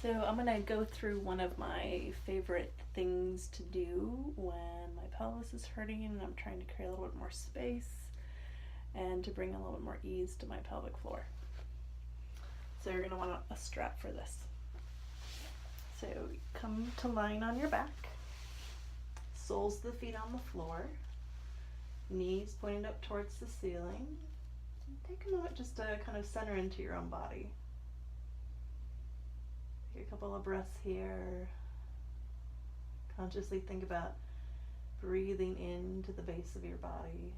So I'm going to go through one of my favorite things to do when my pelvis is hurting and I'm trying to create a little bit more space and to bring a little bit more ease to my pelvic floor. So you're going to want a strap for this. So come to lying on your back, soles of the feet on the floor, knees pointed up towards the ceiling. Take a moment just to kind of center into your own body. Take a couple of breaths here. Consciously think about breathing into the base of your body.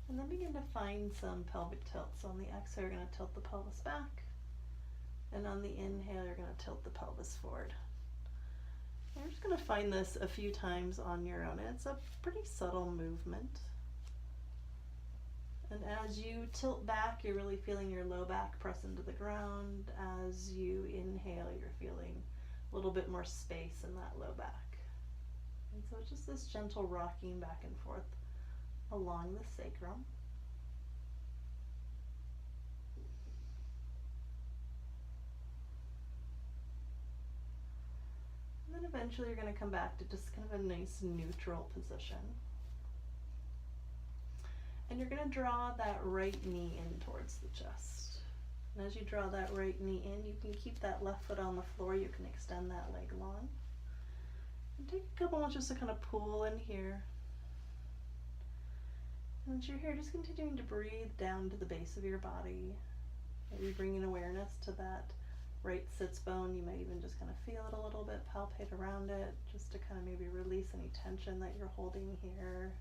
And then begin to find some pelvic tilts. So on the exhale, you're going to tilt the pelvis back. And on the inhale, you're going to tilt the pelvis forward. You're just going to find this a few times on your own. It's a pretty subtle movement. And as you tilt back, you're really feeling your low back press into the ground. As you inhale, you're feeling a little bit more space in that low back. And so it's just this gentle rocking back and forth along the sacrum. And then eventually you're going to come back to just kind of a nice neutral position. And you're going to draw that right knee in towards the chest. And as you draw that right knee in, you can keep that left foot on the floor. You can extend that leg long. And take a couple moments just to kind of pull in here. And as you're here, just continuing to breathe down to the base of your body. Maybe bringing awareness to that right sits bone. You might even just kind of feel it a little bit, palpate around it, just to kind of maybe release any tension that you're holding here.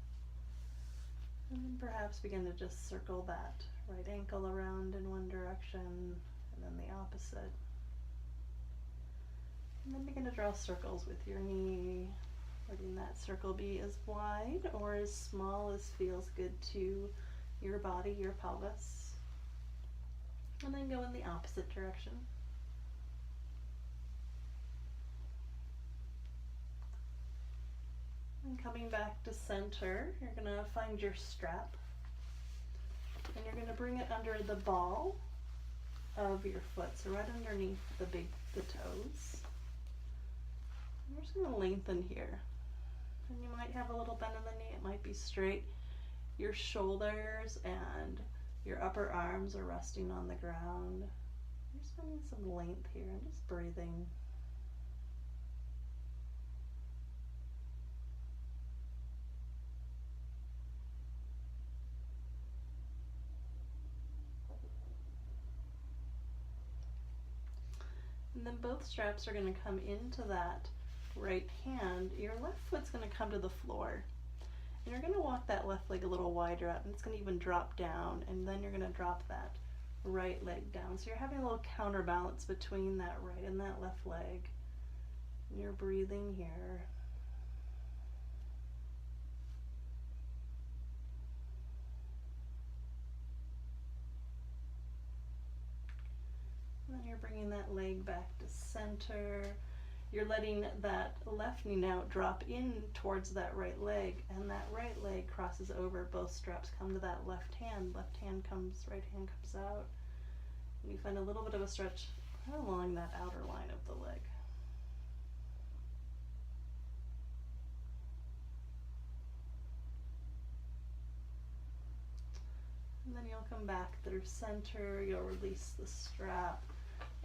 And then perhaps begin to just circle that right ankle around in one direction and then the opposite. And then begin to draw circles with your knee, letting that circle be as wide or as small as feels good to your body, your pelvis. And then go in the opposite direction. And coming back to center, you're going to find your strap. And you're going to bring it under the ball of your foot, so right underneath the toes. And we're just going to lengthen here. And you might have a little bend in the knee, it might be straight. Your shoulders and your upper arms are resting on the ground. You're just finding some length here and just breathing. And then both straps are going to come into that right hand. Your left foot's going to come to the floor. And you're going to walk that left leg a little wider out, and it's going to even drop down, and then you're going to drop that right leg down. So you're having a little counterbalance between that right and that left leg. And you're breathing here. And then you're bringing that leg back to center. You're letting that left knee now drop in towards that right leg, and that right leg crosses over. Both straps come to that left hand. Left hand comes, right hand comes out. And you find a little bit of a stretch along that outer line of the leg. And then you'll come back through center. You'll release the strap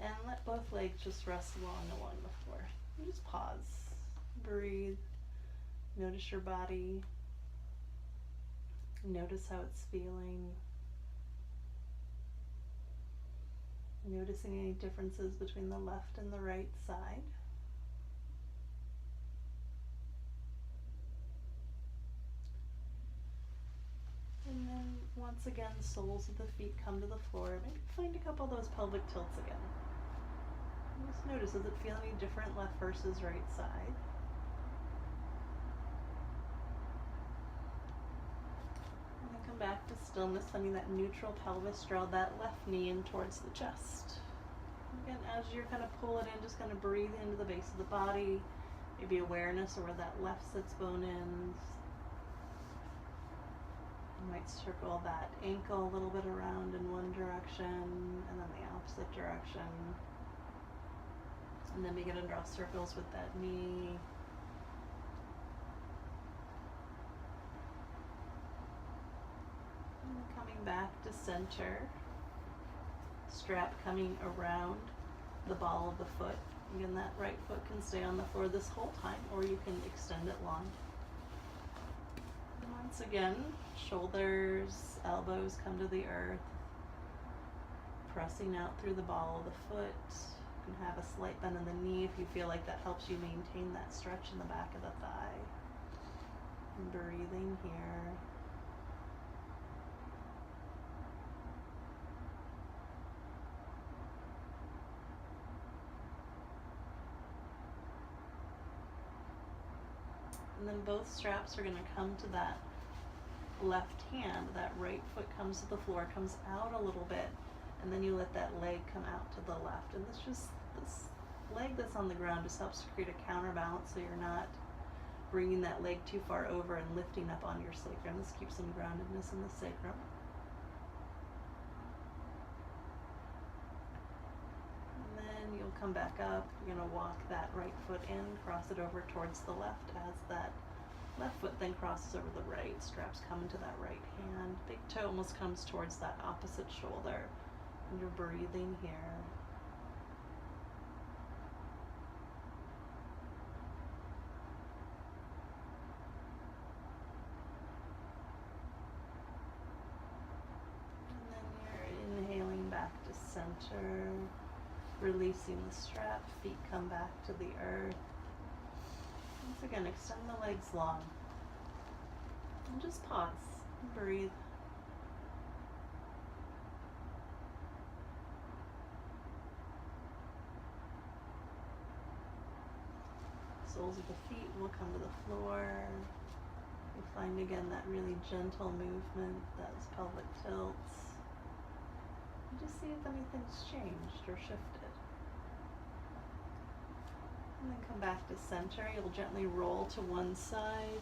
and let both legs just rest along the floor. And just pause, breathe, notice your body, notice how it's feeling, noticing any differences between the left and the right side. And then once again, soles of the feet come to the floor. Maybe find a couple of those pelvic tilts again. Just notice, does it feel any different left versus right side? And then come back to stillness, finding that neutral pelvis. Draw that left knee in towards the chest. Again, as you're kind of pulling in, just kind of breathe into the base of the body. Maybe awareness of where that left sits bone ends. might circle that ankle a little bit around in one direction and then the opposite direction. And then begin to draw circles with that knee. And coming back to center. Strap coming around the ball of the foot. Again, that right foot can stay on the floor this whole time, or you can extend it long. And once again, shoulders, elbows come to the earth, pressing out through the ball of the foot. You can have a slight bend in the knee if you feel like that helps you maintain that stretch in the back of the thigh. And breathing here. And then both straps are going to come to that left hand. That right foot comes to the floor, comes out a little bit, and then you let that leg come out to the left. And this leg that's on the ground just helps to create a counterbalance so you're not bringing that leg too far over and lifting up on your sacrum. This keeps some groundedness in the sacrum. And then you'll come back up. You're going to walk that right foot in, cross it over towards the left as that left foot then crosses over the right. Straps come into that right hand. Big toe almost comes towards that opposite shoulder. And you're breathing here. And then you're inhaling back to center, releasing the strap, feet come back to the earth. Once again, extend the legs long. And just pause and breathe. Soles of the feet will come to the floor. You find again that really gentle movement, those pelvic tilts. And just see if anything's changed or shifted. And then come back to center. You'll gently roll to one side.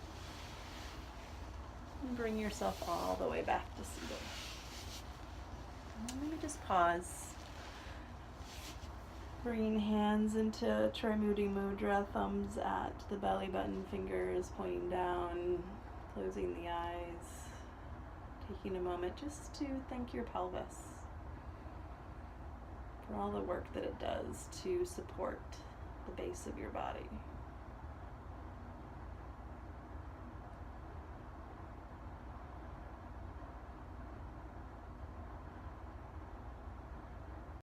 And bring yourself all the way back to seated. And maybe just pause. Bringing hands into Trimudi Mudra, thumbs at the belly button, fingers pointing down, closing the eyes. Taking a moment just to thank your pelvis for all the work that it does to support the base of your body.